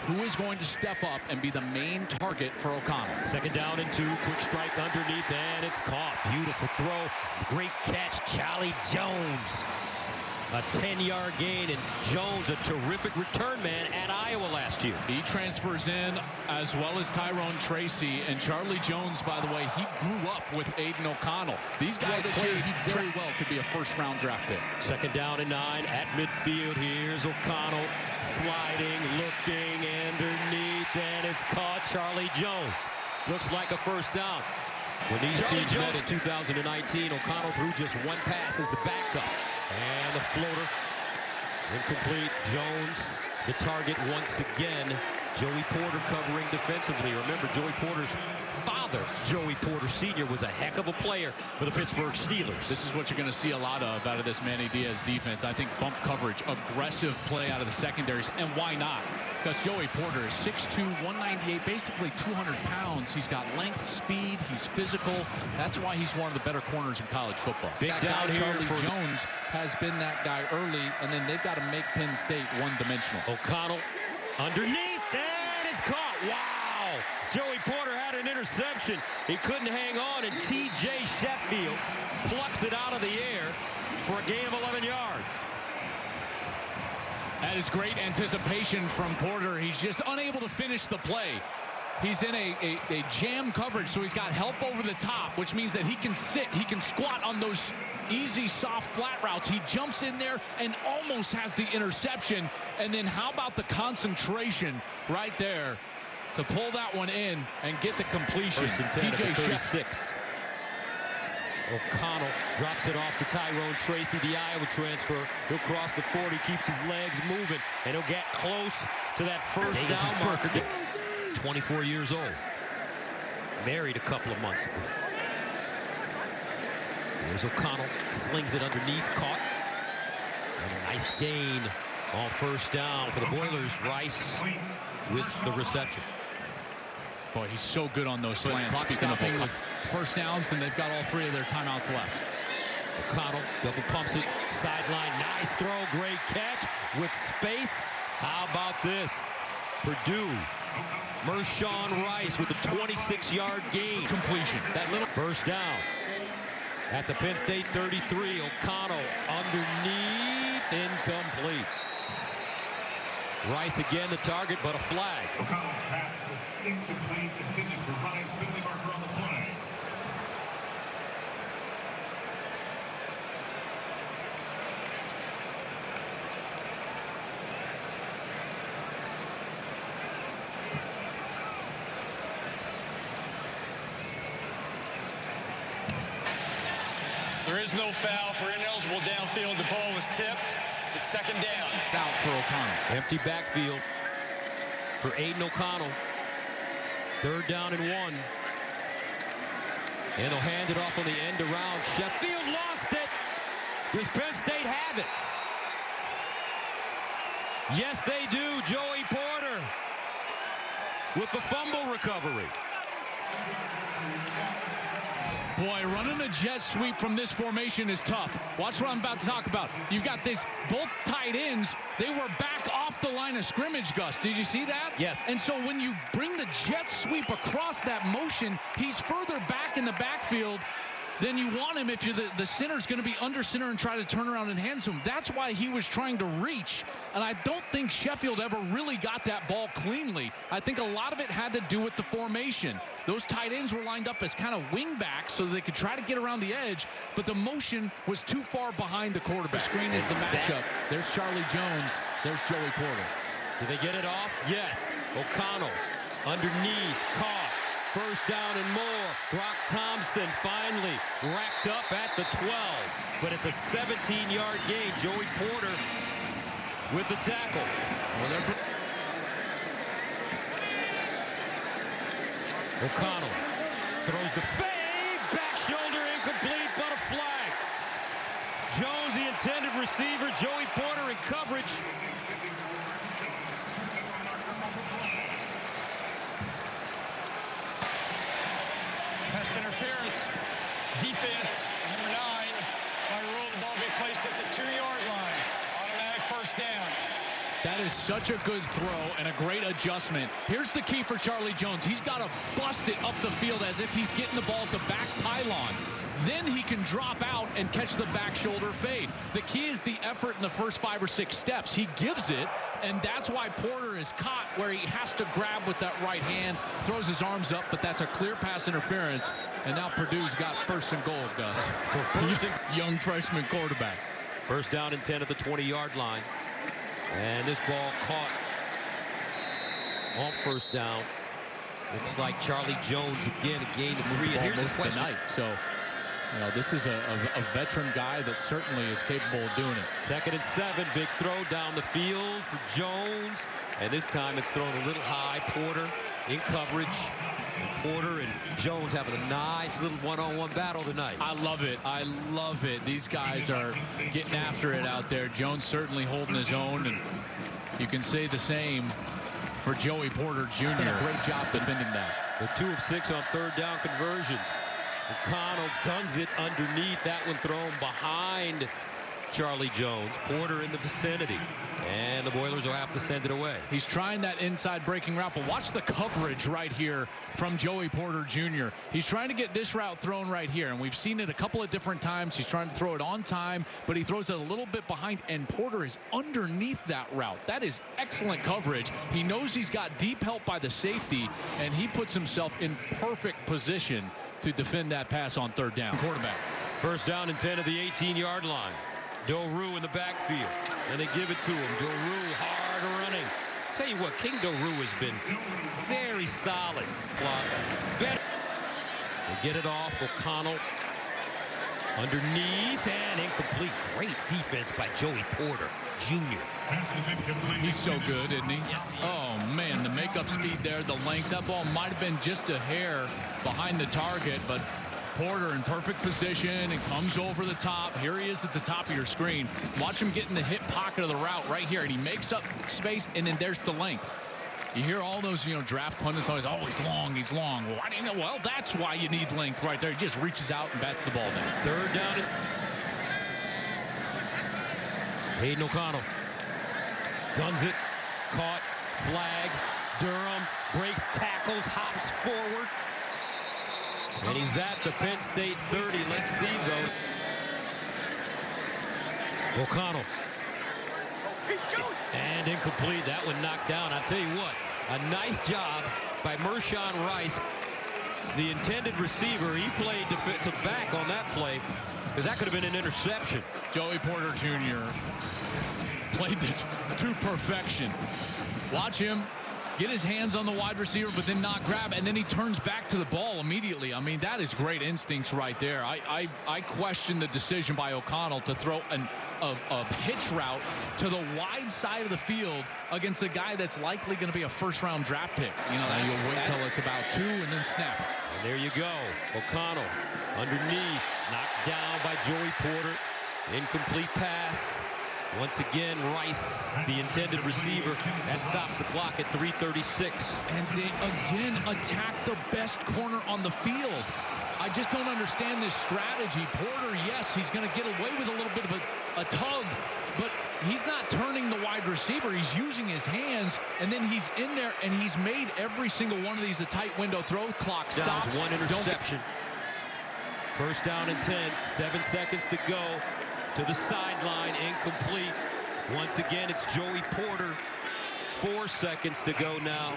who is going to step up and be the main target for O'Connell. Second down and 2. Quick strike underneath, and it's caught. Beautiful throw. Great catch, Charlie Jones. A 10-yard gain, and Jones, a terrific return man at Iowa last year. He transfers in, as well as Tyrone Tracy. And Charlie Jones, by the way, he grew up with Adian O'Connell. These guys played very well. Could be a first-round draft pick. Second down and 9 at midfield. Here's O'Connell sliding, looking underneath, and it's caught. Charlie Jones. Looks like a first down. When these teams met in 2019, O'Connell threw just one pass as the backup. And the floater, incomplete. Jones, the target once again. Joey Porter covering defensively. Remember, Joey Porter's father, Joey Porter Sr., was a heck of a player for the Pittsburgh Steelers. This is what you're going to see a lot of out of this Manny Diaz defense. I think bump coverage, aggressive play out of the secondaries, and why not? Because Joey Porter is 6'2", 198, basically 200 pounds. He's got length, speed, he's physical. That's why he's one of the better corners in college football. Big down here Charlie for Jones has been that guy early, and then they've got to make Penn State one-dimensional. O'Connell underneath, and it's caught. Wow! Joey Porter had an interception. He couldn't hang on, and T.J. Sheffield plucks it out of the air for a gain of 11 yards. That is great anticipation from Porter. He's just unable to finish the play. He's in a jam coverage, so he's got help over the top, which means that he can sit, he can squat on those easy, soft, flat routes. He jumps in there and almost has the interception. And then how about the concentration right there to pull that one in and get the completion? First and 10 at the 36. O'Connell drops it off to Tyrone Tracy, the Iowa transfer. He'll cross the 40, keeps his legs moving, and he'll get close to that first down marker. 24 years old. Married a couple of months ago. There's O'Connell, slings it underneath, caught. And a nice gain on first down for the Boilers. Rice with the reception. Boy, he's so good on those slants. Speaking of with first downs, and they've got all 3 of their timeouts left. O'Connell double pumps it, sideline, nice throw, great catch with space. How about this? Purdue, Mershawn Rice with a 26-yard gain. Completion. That little first down at the Penn State 33. O'Connell underneath, incomplete. Rice again the target, but a flag. O'Connell pass is incomplete, intended for Rice. Penalty marker on the play. There is no foul for ineligible downfield. The ball was tipped. It's second down. out for O'Connell. Empty backfield for Adian O'Connell. Third down and 1. And they'll hand it off on the end around. Sheffield lost it. Does Penn State have it? Yes, they do. Joey Porter with the fumble recovery. Boy, running a jet sweep from this formation is tough. Watch what I'm about to talk about. You've got this, both tight ends, they were back off the line of scrimmage, Gus. Did you see that? Yes. And so when you bring the jet sweep across that motion, he's further back in the backfield than you want him if you're the center's going to be under center and try to turn around and hand to him. That's why he was trying to reach. And I don't think Sheffield ever really got that ball cleanly. I think a lot of it had to do with the formation. Those tight ends were lined up as kind of wing backs so that they could try to get around the edge, but the motion was too far behind the quarterback. The screen is the matchup. There's Charlie Jones. There's Joey Porter. Did they get it off? Yes. O'Connell underneath, caught. First down and more. Brock Thompson finally racked up at the 12. But it's a 17-yard gain. Joey Porter with the tackle. O'Connell throws the fade. Back shoulder incomplete, but a flag. Jones, the intended receiver. Joey Porter in coverage. Pass interference. Defense, number 9. By rule, the ball be placed at the 2-yard line. Automatic first down. That is such a good throw and a great adjustment. Here's the key for Charlie Jones. He's got to bust it up the field as if he's getting the ball at the back pylon. Then he can drop out and catch the back shoulder fade. The key is the effort in the first 5 or 6 steps. He gives it, and that's why Porter is caught where he has to grab with that right hand, throws his arms up, but that's a clear pass interference. And now Purdue's got 1st and goal, Gus. So first and young freshman quarterback. 1st down and 10 at the 20-yard line. And this ball caught on 1st down. Looks like Charlie Jones again a gain of 3. And here's the question. So, you know, this is a veteran guy that certainly is capable of doing it. 2nd and 7. Big throw down the field for Jones. And this time it's thrown a little high. Porter in coverage. Porter and Jones having a nice little one-on-one battle tonight. I love it. I love it. These guys are getting after it out there. Jones certainly holding his own, and you can say the same for Joey Porter Jr. A great job defending that. The 2 of 6 on 3rd down conversions. O'Connell guns it underneath. That one thrown behind Charlie Jones. Porter in the vicinity. And the Boilers will have to send it away. He's trying that inside breaking route, but watch the coverage right here from Joey Porter Jr. He's trying to get this route thrown right here, and we've seen it a couple of different times. He's trying to throw it on time, but he throws it a little bit behind, and Porter is underneath that route. That is excellent coverage. He knows he's got deep help by the safety, and he puts himself in perfect position to defend that pass on 3rd down. Quarterback. 1st down and 10 at the 18-yard line. Doru in the backfield, and they give it to him. Doru hard running. Tell you what, King Doru has been very solid. Better. They get it off. O'Connell underneath and incomplete. Great defense by Joey Porter Jr. He's so good, isn't he? Yes, he is. Oh, man, the makeup speed there, the length. That ball might have been just a hair behind the target, but Porter in perfect position and comes over the top. Here he is at the top of your screen. Watch him get in the hip pocket of the route right here, and he makes up space, and then there's the length. You hear all those, draft pundits always, oh, he's long, he's long. Well, why do you know? Well, that's why you need length right there. He just reaches out and bats the ball down. 3rd down. Hayden O'Connell guns it, caught, flag. Durham breaks tackles, hops forward. And he's at the Penn State 30. Let's see, though. O'Connell. And incomplete. That one knocked down. I'll tell you what, a nice job by Mershawn Rice. The intended receiver, he played defensive back on that play, because that could have been an interception. Joey Porter Jr. played this to perfection. Watch him get his hands on the wide receiver, but then not grab, and then he turns back to the ball immediately. I mean, that is great instincts right there. I question the decision by O'Connell to throw a hitch route to the wide side of the field against a guy that's likely going to be a 1st-round draft pick. Now you'll wait till it's about 2 and then snap. And there you go. O'Connell underneath, knocked down by Joey Porter. Incomplete pass. Once again, Rice, the intended receiver. That stops the clock at 3:36. And they again attack the best corner on the field. I just don't understand this strategy. Porter, yes, he's going to get away with a little bit of a tug, but he's not turning the wide receiver. He's using his hands, and then he's in there, and he's made every single one of these a tight window throw. Clock stops. Down to 1 interception. 1st down and 10. 7 seconds to go. To the sideline, incomplete. Once again, it's Joey Porter. 4 seconds to go now.